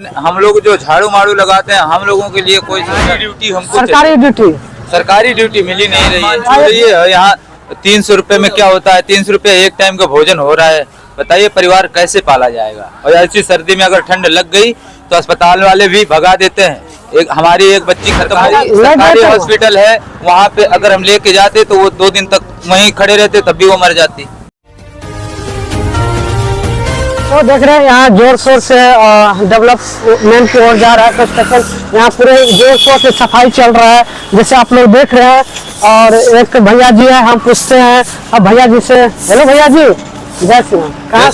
हम लोग जो झाड़ू मारू लगाते हैं, हम लोगों के लिए कोई ड्यूटी हमको सरकारी ड्यूटी मिली नहीं रही है। यहाँ 300 रुपए में क्या होता है? 300 रुपए एक टाइम का भोजन हो रहा है। बताइए परिवार कैसे पाला जाएगा? और ऐसी सर्दी में अगर ठंड लग गई तो अस्पताल वाले भी भगा देते हैं। हमारी एक बच्ची खत्म हो गई, सरकारी हॉस्पिटल है, वहाँ पे अगर हम लेके जाते तो वो 2 दिन तक वहीं खड़े रहते, तब भी वो मर जाती। तो देख रहे हैं यहाँ जोर शोर से डेवलपमेंट की ओर जा रहा है। कंस्ट्रक्शन यहाँ पूरे जोर शोर से सफाई चल रहा है, जैसे आप लोग देख रहे हैं। और एक भैया जी है, हम पूछते हैं अब भैया जी से। हेलो भैया जी, जय श्री राम।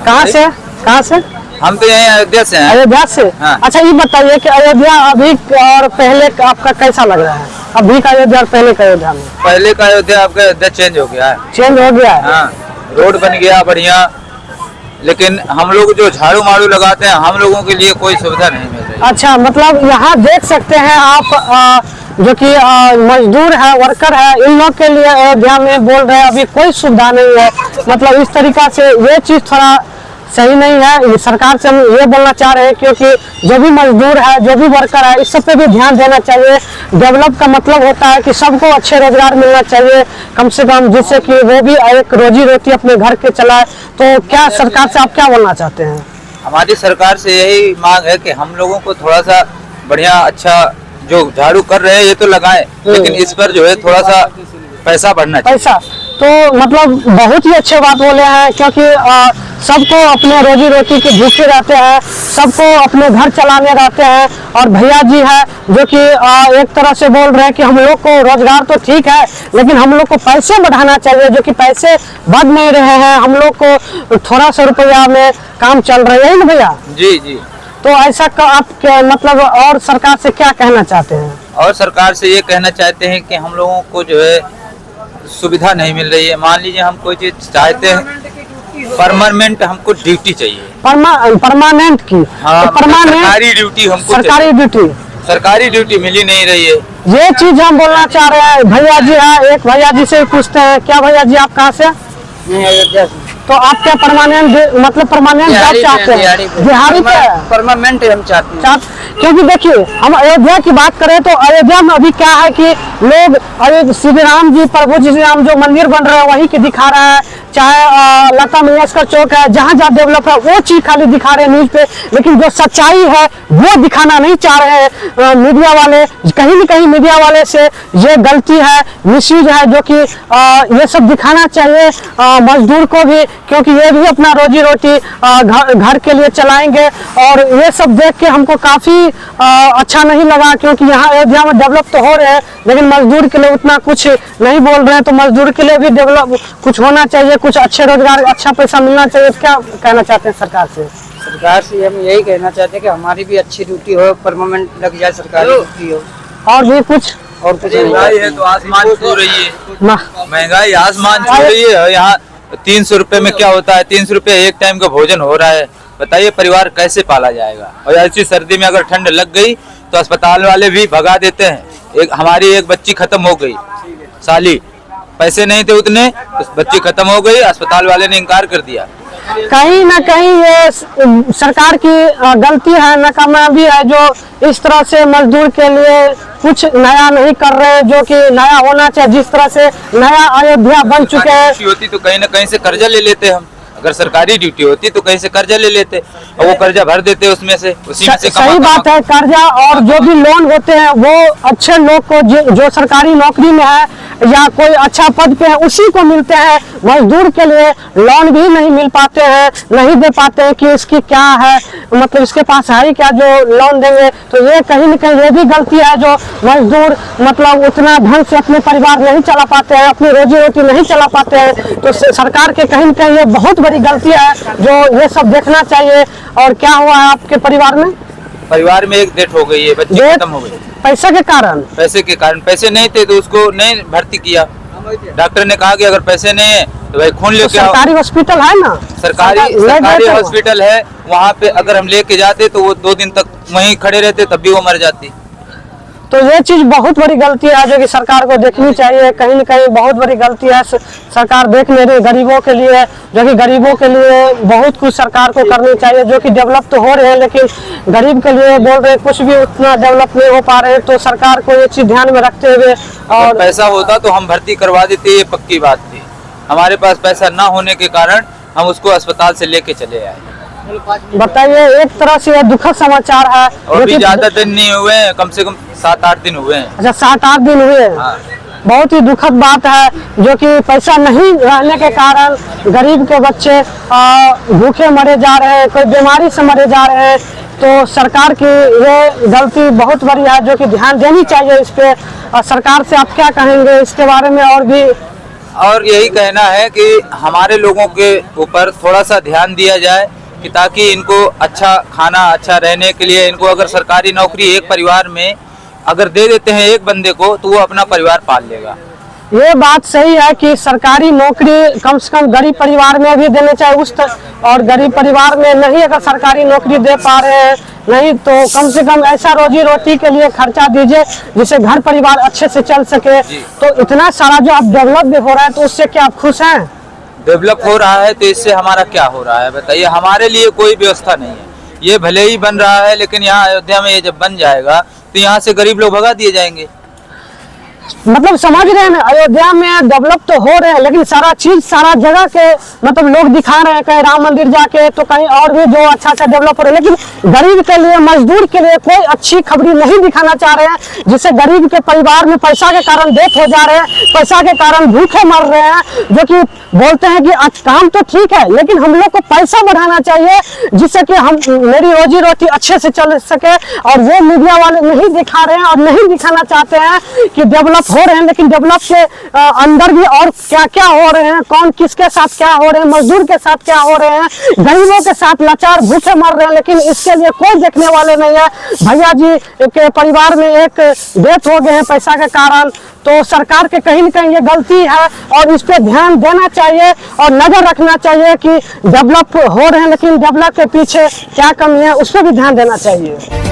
कहाँ से? हम तो यहीं अयोध्या से हैं। अयोध्या से? हाँ। अच्छा ये बताइए कि अयोध्या अभी और पहले आपका कैसा लग रहा है? अभी का अयोध्या और पहले का अयोध्या में? पहले का अयोध्या आपका अयोध्या चेंज हो गया है। चेंज हो गया है? हाँ, रोड बन गया बढ़िया, लेकिन हम लोग जो झाड़ू मारू लगाते हैं, हम लोगों के लिए कोई सुविधा नहीं मिल रही। अच्छा, मतलब यहाँ देख सकते हैं आप जो कि मजदूर है, वर्कर है, इन लोग के लिए अयोध्या में बोल रहे हैं अभी कोई सुविधा नहीं है। मतलब इस तरीका से ये चीज थोड़ा सही नहीं है। सरकार से हम ये बोलना चाह रहे हैं क्योंकि जो भी मजदूर है, जो भी वर्कर है, इस सब पे भी ध्यान देना चाहिए। डेवलप का मतलब होता है कि सबको अच्छे रोजगार मिलना चाहिए कम से कम, जिससे कि वो भी एक रोजी रोटी अपने घर के चलाए। तो क्या सरकार से आप क्या बोलना चाहते हैं? हमारी सरकार से यही मांग है कि हम लोगों को थोड़ा सा बढ़िया अच्छा जो झाड़ू कर रहे हैं ये तो लगाएं, लेकिन इस पर जो है थोड़ा सा पैसा बढ़ना चाहिए। पैसा तो मतलब बहुत ही अच्छे बात बोले हैं, क्योंकि सबको अपने रोजी रोटी के भूखे रहते हैं, सबको अपने घर चलाने रहते हैं। और भैया जी है जो कि एक तरह से बोल रहे हैं कि हम लोग को रोजगार तो ठीक है, लेकिन हम लोग को पैसे बढ़ाना चाहिए, जो कि पैसे बढ़ नहीं रहे हैं। हम लोग को थोड़ा सा रुपया में काम चल रहा है ना भैया? जी। तो ऐसा आप मतलब और सरकार से क्या कहना चाहते हैं? और सरकार से ये कहना चाहते हैं कि हम लोगों को जो है सुविधा नहीं मिल रही है। मान लीजिए हम कोई चीज चाहते हैं, परमानेंट हमको ड्यूटी चाहिए, परमानेंट की। हाँ, तो परमानेंट सरकारी ड्यूटी हमको सरकारी ड्यूटी मिली नहीं रही है। ये चीज हम बोलना चाह रहे हैं। भैया जी है, एक भैया जी से पूछते हैं। क्या भैया जी, आप कहाँ से? अयोध्या से। तो आप क्या परमानेंट मतलब परमानेंट जॉब चाहते हैं? बिहारी पे परमानेंट हम चाहते हैं। क्योंकि देखिए हम अयोध्या की बात करें तो अयोध्या में अभी क्या है कि लोग श्री राम जी, प्रभु श्री राम जो मंदिर बन रहा है वही के दिखा रहा है, चाहे लता मंगेशकर चौक है, जहाँ डेवलप है वो चीज खाली दिखा रहे हैं न्यूज पे, लेकिन जो सच्चाई है वो दिखाना नहीं चाह रहे हैं मीडिया वाले। कहीं न कहीं मीडिया वाले से ये गलती है, मिसयूज है, जो कि ये सब दिखाना चाहिए मजदूर को भी, क्योंकि ये भी अपना रोजी रोटी घर के लिए चलाएंगे। और ये सब देख के हमको काफी अच्छा नहीं लगा, क्योंकि यहाँ अयोध्या में डेवलप तो हो रहे हैं, लेकिन मजदूर के लिए उतना कुछ नहीं बोल रहे हैं। तो मजदूर के लिए भी डेवलप कुछ होना चाहिए, कुछ अच्छे रोजगार, अच्छा पैसा मिलना चाहिए। क्या कहना चाहते हैं सरकार से? सरकार से हम यही कहना चाहते हैं कि हमारी भी अच्छी ड्यूटी हो, परमानेंट लग जाए, सरकारी ड्यूटी हो। और भी कुछ महंगाई है तो आसमान छू रही है, महंगाई आसमान छू रही है। यहाँ 300 रुपए में क्या होता है? 300 रुपए एक टाइम का भोजन हो रहा है। बताइए परिवार कैसे पाला जाएगा? और ऐसी सर्दी में अगर ठंड लग गई तो अस्पताल वाले भी भगा देते हैं। हमारी एक बच्ची खत्म हो गई, साली, पैसे नहीं थे उतने, तो बच्ची खत्म हो गई, अस्पताल वाले ने इनकार कर दिया। कहीं ना कहीं ये सरकार की गलती है, नाकामयाबी है, जो इस तरह से मजदूर के लिए कुछ नया नहीं कर रहे, जो कि नया होना चाहिए। जिस तरह से नया अयोध्या बन चुके हैं, होती तो कहीं ना कहीं से कर्जा ले लेते हम। अगर सरकारी ड्यूटी होती तो कहीं से कर्जा ले लेते और वो कर्जा भर देते, उसमें से उसी में से सही बात है। कर्जा और जो भी लोन होते हैं वो अच्छे लोग को, जो सरकारी नौकरी में है या कोई अच्छा पद पे है, उसी को मिलते हैं। मजदूर के लिए लोन भी नहीं मिल पाते हैं, नहीं दे पाते हैं कि इसकी क्या है, मतलब इसके पास है क्या जो लोन देंगे। तो ये कहीं न कहीं ये भी गलती है, जो मजदूर मतलब उतना ढंग से अपने परिवार नहीं चला पाते हैं, अपनी रोजी रोटी नहीं चला पाते हैं। तो सरकार के कहीं न कहीं ये बहुत बड़ी गलती है, जो ये सब देखना चाहिए। और क्या हुआ है आपके परिवार में? परिवार में एक डेथ हो गई है, बच्ची खत्म हो गई। पैसे के कारण? पैसे नहीं थे तो उसको नहीं भर्ती किया। डॉक्टर ने कहा कि अगर पैसे नहीं है तो भाई खून लेके आओ। सरकारी हॉस्पिटल है ना? सरकारी हॉस्पिटल है, वहाँ पे अगर हम लेके जाते तो वो 2 दिन तक वहीं खड़े रहते, तब भी वो मर जाती। तो ये चीज बहुत बड़ी गलती है जो कि सरकार को देखनी चाहिए। कहीं न कहीं बहुत बड़ी गलती है, सरकार देख नहीं रही गरीबों के लिए, जो कि गरीबों के लिए बहुत कुछ सरकार को करनी चाहिए। जो कि डेवलप तो हो रहे हैं लेकिन गरीब के लिए बोल रहे कुछ भी उतना डेवलप नहीं हो पा रहे हैं। तो सरकार को ये चीज ध्यान में रखते हुए, और पैसा होता तो हम भर्ती करवा देते, ये पक्की बात थी। हमारे पास पैसा ना होने के कारण हम उसको अस्पताल से लेके चले आए। बताइए, एक तरह से यह दुखद समाचार है। और भी ज्यादा दिन नहीं हुए हैं, कम से कम 7-8 दिन हुए हैं। अच्छा, 7-8 दिन हुए। हाँ। बहुत ही दुखद बात है जो कि पैसा नहीं रहने के कारण गरीब के बच्चे भूखे मरे जा रहे हैं, कोई बीमारी से मरे जा रहे हैं। तो सरकार की ये गलती बहुत बड़ी है जो कि ध्यान देनी चाहिए इस पे। और सरकार से आप क्या कहेंगे इसके बारे में? और यही कहना है कि हमारे लोगों के ऊपर थोड़ा सा ध्यान दिया जाए कि ताकि इनको अच्छा खाना, अच्छा रहने के लिए, इनको अगर सरकारी नौकरी एक परिवार में अगर दे देते हैं एक बंदे को, तो वो अपना परिवार पाल लेगा। ये बात सही है कि सरकारी नौकरी कम से कम गरीब परिवार में भी देने चाहिए और गरीब परिवार में नहीं अगर सरकारी नौकरी दे पा रहे हैं नहीं, तो कम से कम ऐसा रोजी रोटी के लिए खर्चा दीजिए जिससे घर परिवार अच्छे से चल सके। तो इतना सारा जो अब डेवलप भी हो रहा है तो उससे क्या आप खुश हैं? डेवलप हो रहा है तो इससे हमारा क्या हो रहा है बताइए? हमारे लिए कोई व्यवस्था नहीं है। ये भले ही बन रहा है लेकिन यहाँ अयोध्या में ये जब बन जाएगा तो यहाँ से गरीब लोग भगा दिए जाएंगे। मतलब समझ रहे हैं, अयोध्या में डेवलप तो हो रहे हैं लेकिन सारा चीज सारा जगह के मतलब लोग दिखा रहे हैं, कहीं राम मंदिर जाके तो कहीं और भी जो अच्छा अच्छा डेवलप हो रहा है, लेकिन गरीब के लिए, मजदूर के लिए कोई अच्छी खबरी नहीं दिखाना चाह रहे हैं, जिससे गरीब के परिवार में पैसा के कारण डेथ हो जा रहे हैं, पैसा के कारण भूखे मर रहे हैं। जो कि बोलते हैं कि काम तो ठीक है लेकिन हम लोग को पैसा बढ़ाना चाहिए जिससे कि हम मेरी रोजी रोटी अच्छे से चल सके। और वो मीडिया वाले नहीं दिखा रहे हैं और नहीं दिखाना चाहते हैं कि डेवलप हो रहे हैं, लेकिन डेवलप के अंदर भी और क्या क्या हो रहे हैं, कौन किसके साथ क्या हो रहे हैं, मजदूर के साथ क्या हो रहे हैं, गरीबों के साथ लाचार भूखे मर रहे हैं, लेकिन इसके लिए कोई देखने वाले नहीं है। भैया जी के परिवार में एक डेथ हो गए हैं पैसा के कारण। तो सरकार के कहीं न कहीं ये गलती है और इस पे ध्यान देना चाहिए और नजर रखना चाहिए कि डेवलप हो रहे हैं लेकिन डेवलप के पीछे क्या कमी है उस पर भी ध्यान देना चाहिए।